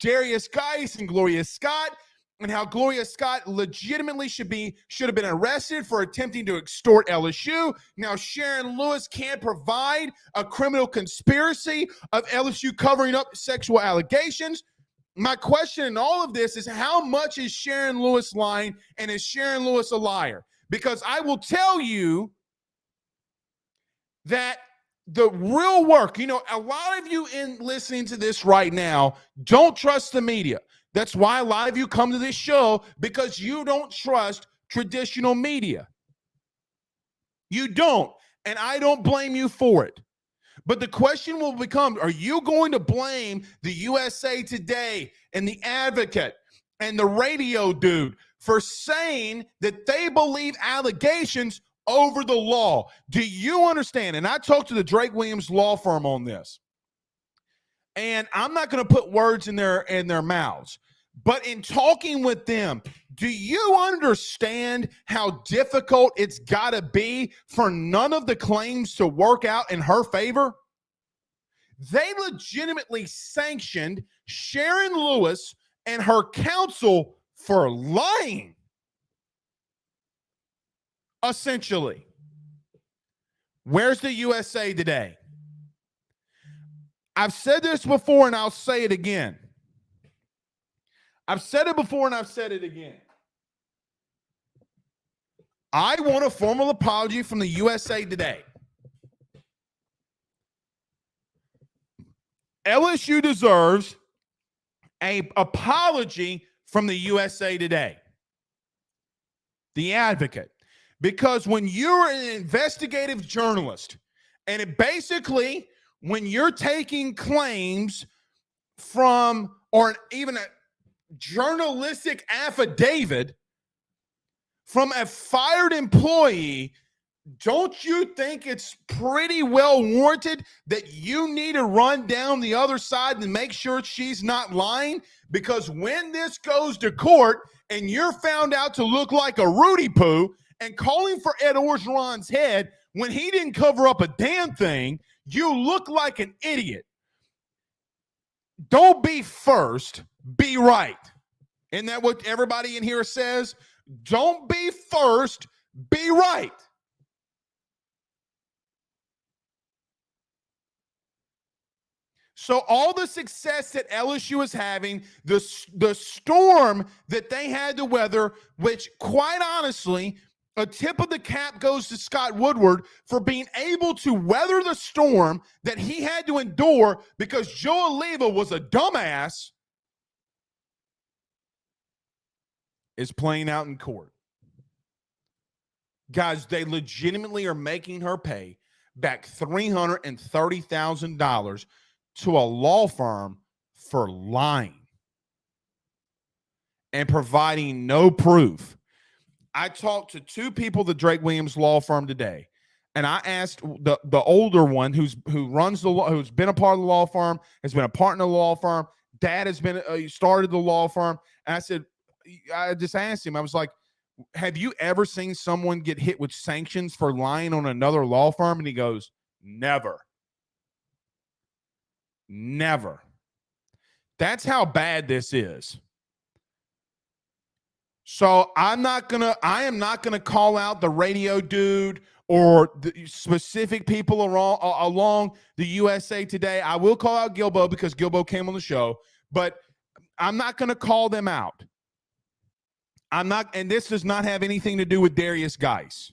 Darius Geis and Gloria Scott, and how Gloria Scott legitimately should have been arrested for attempting to extort LSU. Now Sharon Lewis can't provide a criminal conspiracy of LSU covering up sexual allegations. My question in all of this is, how much is Sharon Lewis lying, and is Sharon Lewis a liar? Because I will tell you that the real work, a lot of you in listening to this right now don't trust the media. That's why a lot of you come to this show, because you don't trust traditional media. You don't, and I don't blame you for it. But the question will become, are you going to blame the USA Today and the Advocate and the radio dude for saying that they believe allegations over the law? Do you understand? And I talked to the Drake Williams law firm on this. And I'm not going to put words in their mouths. But in talking with them, do you understand how difficult it's got to be for none of the claims to work out in her favor? They legitimately sanctioned Sharon Lewis and her counsel for lying, essentially. Where's the USA Today? I've said this before, and I'll say it again. I've said it before, and I've said it again. I want a formal apology from the USA Today. LSU deserves an apology from the USA Today, the Advocate, because when you're an investigative journalist, and it basically, when you're taking claims from, or even a journalistic affidavit from a fired employee, don't you think it's pretty well warranted that you need to run down the other side and make sure she's not lying? Because when this goes to court and you're found out to look like a Rudy Poo and calling for Ed Orgeron's head when he didn't cover up a damn thing, you look like an idiot. Don't be first, be right. Isn't that what everybody in here says? Don't be first, be right. So all the success that LSU is having, the storm that they had to weather, which quite honestly, a tip of the cap goes to Scott Woodward for being able to weather the storm that he had to endure because Joe Oliva was a dumbass. is playing out in court. Guys, they legitimately are making her pay back $330,000 to a law firm for lying and providing no proof. I talked to two people at the Drake Williams law firm today, and I asked the older one who's been a part of the law firm, has been a partner in the law firm. Dad has been started the law firm, and I just asked him. I was like, have you ever seen someone get hit with sanctions for lying on another law firm? And he goes, never. Never. That's how bad this is. So I am not gonna call out the radio dude or the specific people along the USA Today. I will call out Gilbo because Gilbo came on the show, but I'm not gonna call them out. I'm not, and this does not have anything to do with Darius Geis.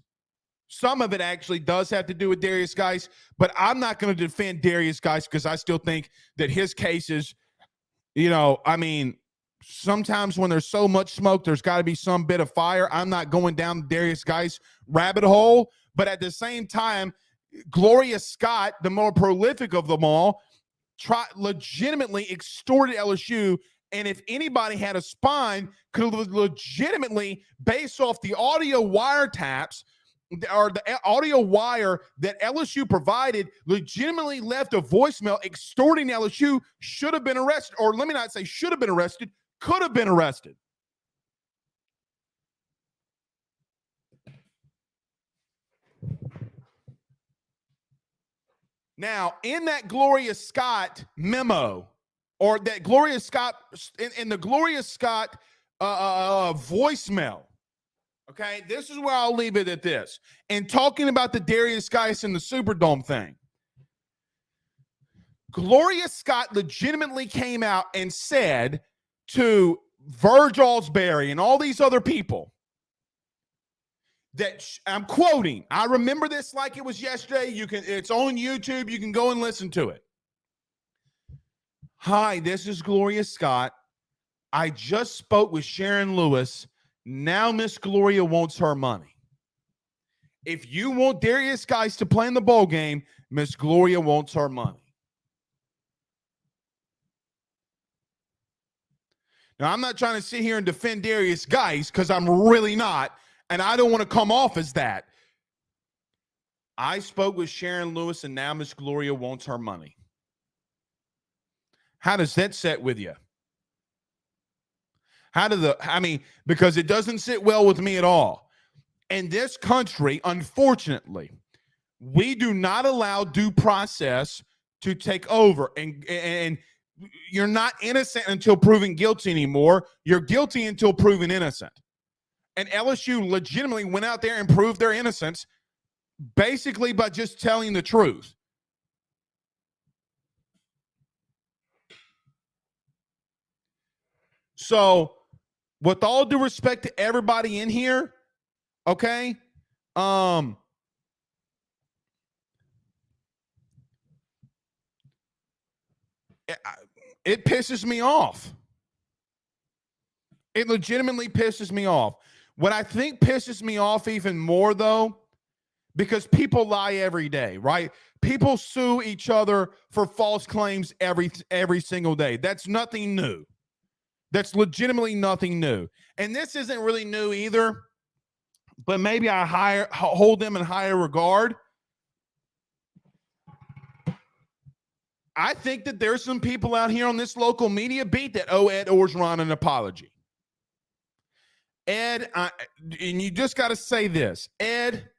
Some of it actually does have to do with Darius Geis, but I'm not going to defend Darius Geis because I still think that his cases, sometimes when there's so much smoke, there's got to be some bit of fire. I'm not going down the Darius Geis rabbit hole, but at the same time, Gloria Scott, the more prolific of them all, legitimately extorted LSU. And if anybody had a spine, could have legitimately, based off the audio wiretaps or the audio wire that LSU provided, legitimately left a voicemail extorting LSU, should have been arrested. Or let me not say should have been arrested, could have been arrested. Now, in that Gloria Scott memo, or that Gloria Scott, in the Gloria Scott voicemail, okay, this is where I'll leave it at this. And talking about the Darius Geis and the Superdome thing, Gloria Scott legitimately came out and said to Verge Alsbury and all these other people that, I'm quoting, I remember this like it was yesterday. It's on YouTube. You can go and listen to it. Hi, this is Gloria Scott. I just spoke with Sharon Lewis. Now Miss Gloria wants her money. If you want Darius Geis to play in the bowl game, Miss Gloria wants her money. Now, I'm not trying to sit here and defend Darius Geis because I'm really not, and I don't want to come off as that. I spoke with Sharon Lewis, and now Miss Gloria wants her money. How does that sit with you? Because it doesn't sit well with me at all. In this country, unfortunately, we do not allow due process to take over. And you're not innocent until proven guilty anymore. You're guilty until proven innocent. And LSU legitimately went out there and proved their innocence basically by just telling the truth. So, with all due respect to everybody in here, okay, it pisses me off. It legitimately pisses me off. What I think pisses me off even more, though, because people lie every day, right? People sue each other for false claims every single day. That's nothing new. That's legitimately nothing new. And this isn't really new either, but maybe I hold them in higher regard. I think that there's some people out here on this local media beat that owe Ed Orgeron an apology. Ed, and you just got to say this. Ed,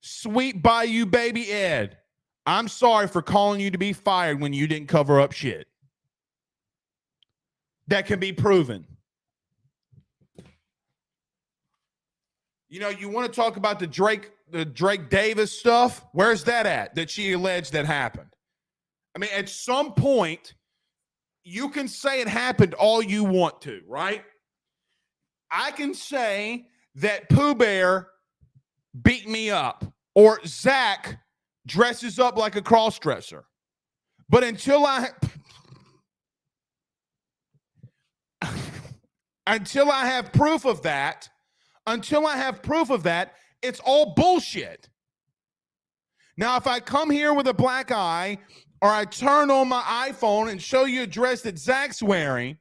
sweet Bayou baby Ed, I'm sorry for calling you to be fired when you didn't cover up shit. That can be proven. You want to talk about the Drake Davis stuff? Where's that at? That she alleged that happened. I mean, at some point, you can say it happened all you want to, right? I can say that Pooh Bear beat me up or Zach dresses up like a cross-dresser. But until Until I have proof of that, it's all bullshit. Now, if I come here with a black eye or I turn on my iPhone and show you a dress that Zach's wearing,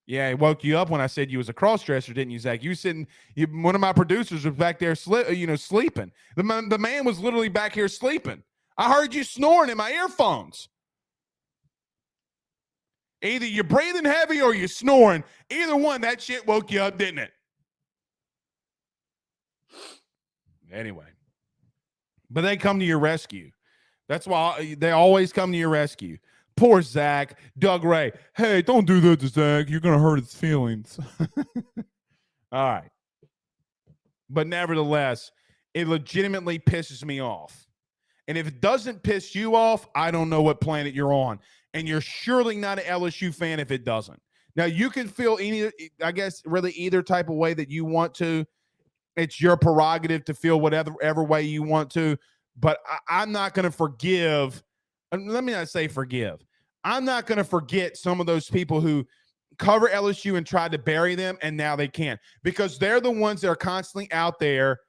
yeah, it woke you up when I said you was a cross-dresser, didn't you, Zach? One of my producers was back there sleeping. The man was literally back here sleeping. I heard you snoring in my earphones. Either you're breathing heavy or you're snoring. Either one, that shit woke you up, didn't it? Anyway. But they come to your rescue. That's why they always come to your rescue. Poor Zach, Doug Ray. Hey, don't do that to Zach. You're going to hurt his feelings. All right. But nevertheless, it legitimately pisses me off. And if it doesn't piss you off, I don't know what planet you're on. And you're surely not an LSU fan if it doesn't. Now, you can feel really either type of way that you want to. It's your prerogative to feel whatever way you want to. But I'm not going to forgive. Let me not say forgive. I'm not going to forget some of those people who cover LSU and tried to bury them, and now they can't. Because they're the ones that are constantly out there,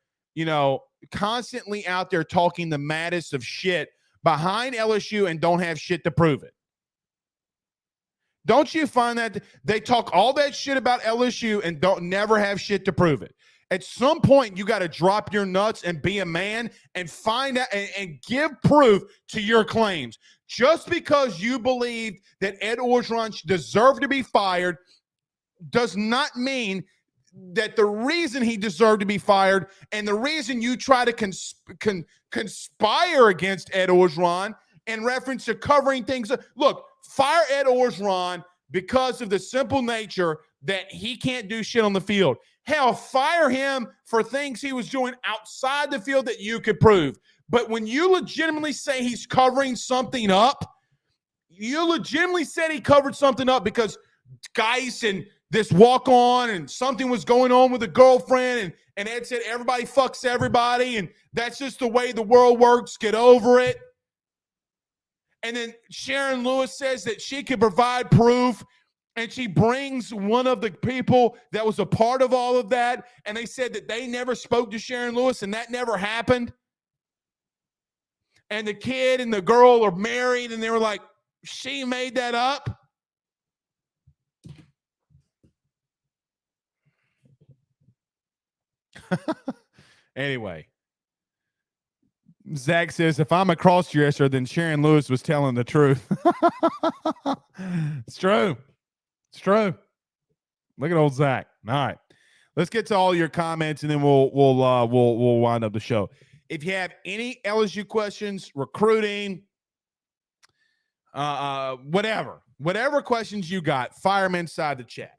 talking the maddest of shit behind LSU and don't have shit to prove it. Don't you find that they talk all that shit about LSU and never have shit to prove it? At some point, you got to drop your nuts and be a man and find out and give proof to your claims. Just because you believe that Ed Orgeron deserved to be fired does not mean that the reason he deserved to be fired and the reason you try to conspire against Ed Orgeron in reference to covering things. Look, fire Ed Orgeron because of the simple nature that he can't do shit on the field. Hell, fire him for things he was doing outside the field that you could prove. But when you legitimately say he's covering something up, you legitimately said he covered something up because Geis and this walk-on and something was going on with a girlfriend and Ed said everybody fucks everybody and that's just the way the world works. Get over it. And then Sharon Lewis says that she could provide proof. And she brings one of the people that was a part of all of that. And they said that they never spoke to Sharon Lewis and that never happened. And the kid and the girl are married and they were like, she made that up. Anyway. Zach says, if I'm a cross-dresser, then Sharon Lewis was telling the truth. It's true. It's true. Look at old Zach. All right. Let's get to all your comments and then we'll wind up the show. If you have any LSU questions, recruiting, whatever questions you got, fire them inside the chat.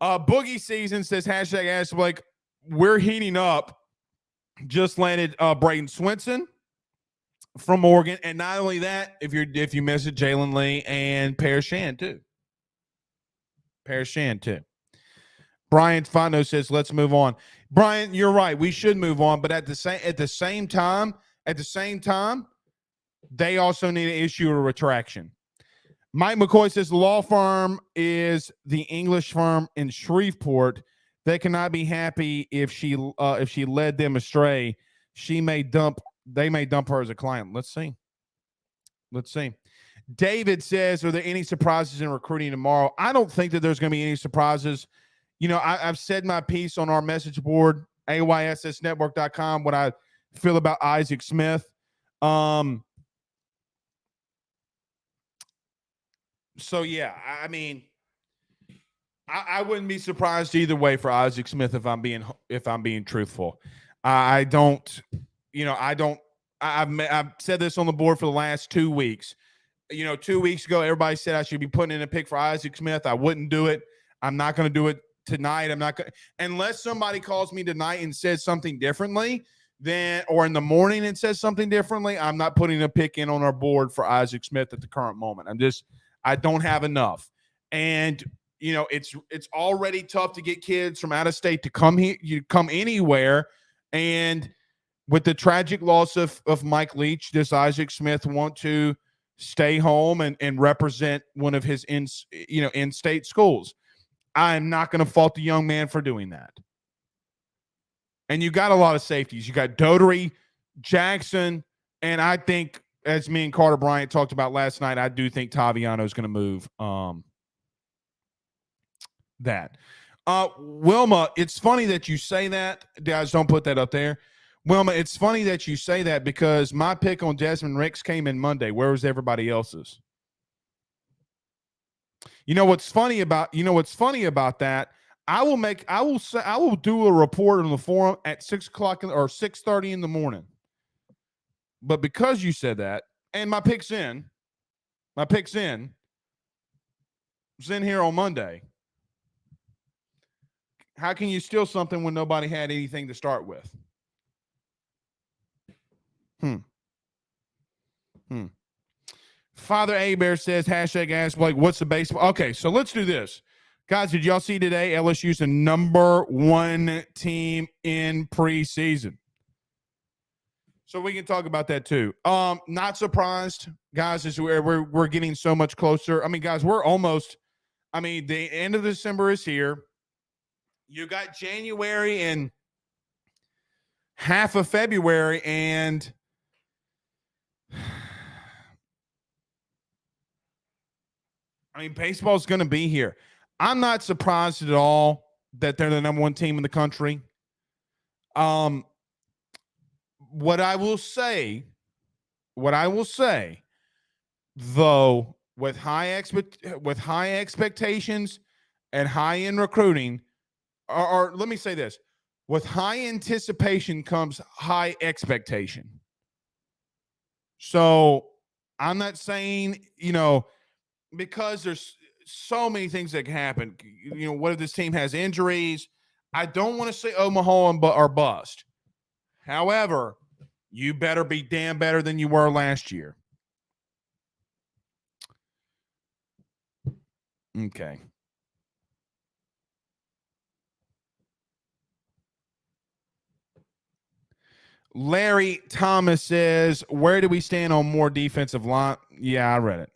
Boogie Season says, hashtag Ask Blake, we're heating up. Just landed Braden Swinson from Oregon, and not only that, if you miss it, Jalen Lee and Paris Shan too. Brian Fondo says, "Let's move on." Brian, you're right. We should move on, but at the same time, they also need to issue a retraction. Mike McCoy says the law firm is the English firm in Shreveport. They cannot be happy if she led them astray. They may dump her as a client. Let's see. David says, are there any surprises in recruiting tomorrow? I don't think that there's going to be any surprises. I've said my piece on our message board, ayssnetwork.com, what I feel about Isaac Smith. So yeah, I mean, I wouldn't be surprised either way for Isaac Smith if I'm being truthful. I've said this on the board for the last 2 weeks. 2 weeks ago, everybody said I should be putting in a pick for Isaac Smith. I wouldn't do it. I'm not going to do it tonight. I'm not going unless somebody calls me tonight and says something differently or in the morning and says something differently. I'm not putting a pick in on our board for Isaac Smith at the current moment. I don't have enough. And it's already tough to get kids from out of state to come here, come anywhere. And with the tragic loss of Mike Leach, does Isaac Smith want to stay home and represent one of his in-state schools. I'm not going to fault the young man for doing that. And you got a lot of safeties. You got Dotery, Jackson, and I think, as me and Carter Bryant talked about last night, I do think Taviano is going to move that. Wilma, it's funny that you say that. Guys, don't put that up there. Wilma, it's funny that you say that because my pick on Desmond Ricks came in Monday. Where was everybody else's? You know what's funny about that? I will do a report on the forum at 6 o'clock or 6:30 in the morning. But because you said that, and my pick's in here on Monday. How can you steal something when nobody had anything to start with? Father Abear says, #ask Blake, what's the baseball? Okay, so let's do this. Guys, did y'all see today LSU's the number 1 team in preseason? So we can talk about that too. Not surprised, guys, as we're getting so much closer. I mean, guys, we're almost, the end of December is here. You got January and half of February, and baseball's going to be here. I'm not surprised at all that they're the number 1 team in the country. What I will say, though, with high expectations and high-end recruiting, or let me say this, with high anticipation comes high expectation. So I'm not saying, because there's so many things that can happen. What if this team has injuries? I don't want to say Omaha or bust. However, you better be damn better than you were last year. Okay. Larry Thomas says, where do we stand on more defensive line? Yeah, I read it.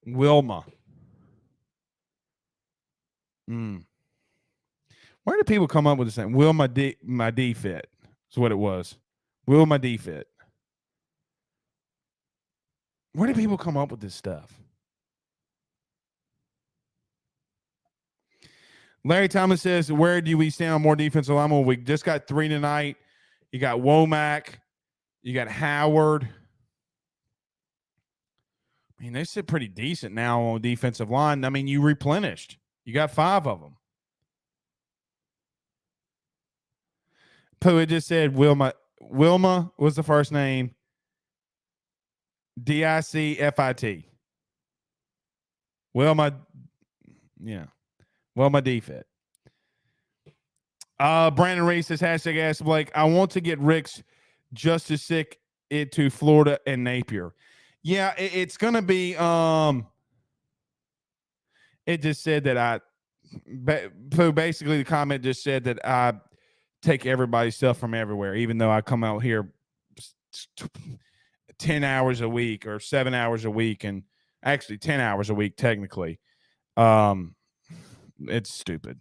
Wilma. Where do people come up with this thing? Will my D fit? That's what it was. Will my D fit? Where do people come up with this stuff? Larry Thomas says, where do we stand on more defensive linemen? We just got 3 tonight. You got Womack. You got Howard. They sit pretty decent now on defensive line. You replenished. You got 5 of them. Pooh, it just said Wilma. Wilma was the first name. DICFIT. Wilma. Yeah. Wilma DFIT. Brandon Reese says, #ask Blake. I want to get Ricks just to stick it to Florida and Napier. Yeah, it's going to be, it just said that basically the comment just said that I take everybody's stuff from everywhere, even though I come out here 10 hours a week or 7 hours a week, and actually 10 hours a week technically. It's stupid.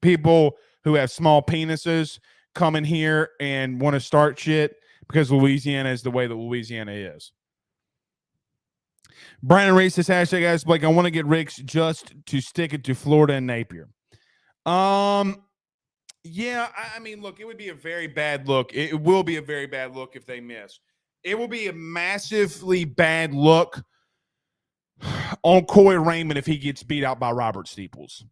People who have small penises come in here and want to start shit because Louisiana is the way that Louisiana is. Brandon Reese says, #ask Blake. I want to get Ricks just to stick it to Florida and Napier. Yeah, look, it would be a very bad look. It will be a very bad look if they miss. It will be a massively bad look on Coy Raymond if he gets beat out by Robert Steeples.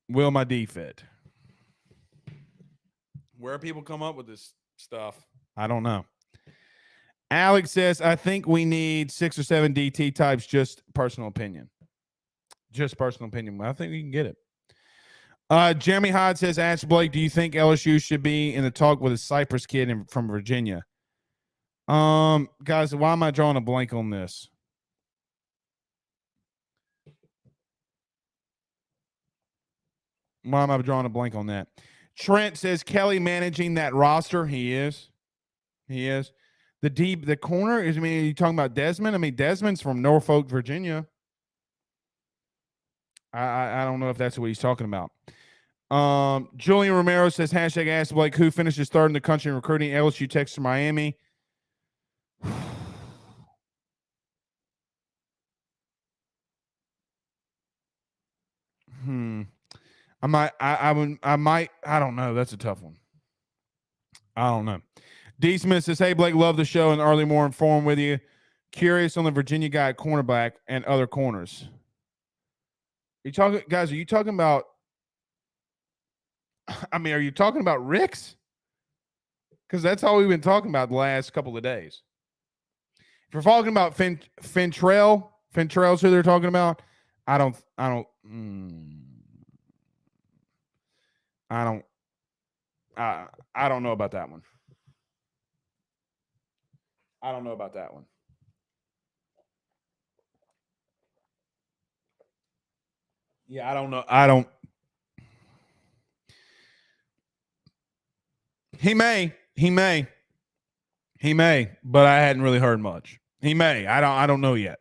Will my D fit? Where people come up with this stuff, I don't know. Alex says, I think we need 6 or 7 DT types, just personal opinion. Just personal opinion. I think we can get it. Jeremy Hyde says, ask Blake, do you think LSU should be in the talk with a Cypress kid from Virginia? Guys, why am I drawing a blank on this? Why am I drawing a blank on that? Trent says Kelly managing that roster. He is. The corner is. I mean, are you talking about Desmond? I mean, Desmond's from Norfolk, Virginia. I don't know if that's what he's talking about. Julian Romero says hashtag ask Blake who finishes third in the country in recruiting. LSU, Texas, Miami. I might. I don't know. That's a tough one. I don't know. D. Smith says, hey, Blake, love the show and early more informed with you. Curious on the Virginia guy at cornerback and other corners. Are you talking about, are you talking about Ricks? Because that's all we've been talking about the last couple of days. If you're talking about Fentrell's who they're talking about, I don't know about that one. I don't know about that one. Yeah, I don't know. He may, but I hadn't really heard much. He may. I don't know yet.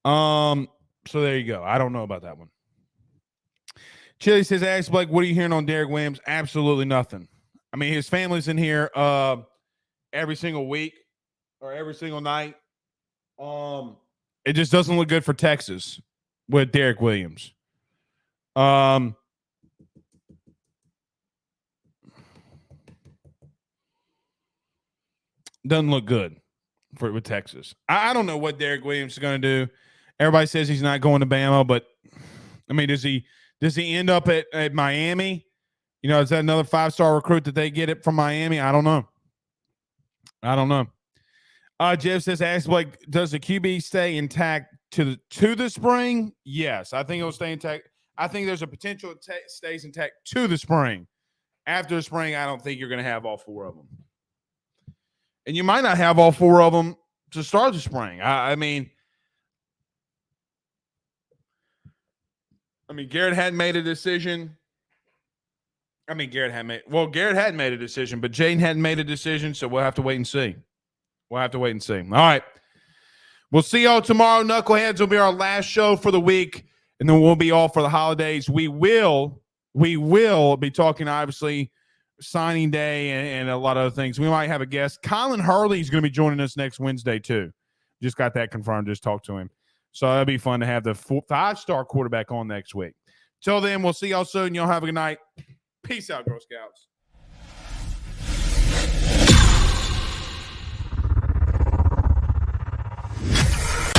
So there you go. I don't know about that one. Chili says, ask Blake, what are you hearing on Derek Williams? Absolutely nothing. I mean, his family's in here every single week or every single night. It just doesn't look good for Texas with Derek Williams. Doesn't look good with Texas. I don't know what Derek Williams is going to do. Everybody says he's not going to Bama, but I mean, does he end up at Miami? You know, is that another 5-star recruit that they get it from Miami? I don't know. Jeff says, ask Blake, does the QB stay intact to the spring? Yes, I think it'll stay intact. I think there's a potential it stays intact to the spring. After the spring, I don't think you're going to have all 4 of them. And you might not have all 4 of them to start the spring. I mean, Garrett hadn't made a decision. Garrett hadn't made a decision, but Jaden hadn't made a decision, so we'll have to wait and see. All right. We'll see y'all tomorrow. Knuckleheads will be our last show for the week, and then we'll be off for the holidays. We will be talking, obviously, signing day and a lot of other things. We might have a guest. Colin Hurley is going to be joining us next Wednesday, too. Just got that confirmed. Just talked to him. So that'll be fun to have the 5-star quarterback on next week. Till then, we'll see y'all soon. Y'all have a good night. Peace out, Girl Scouts.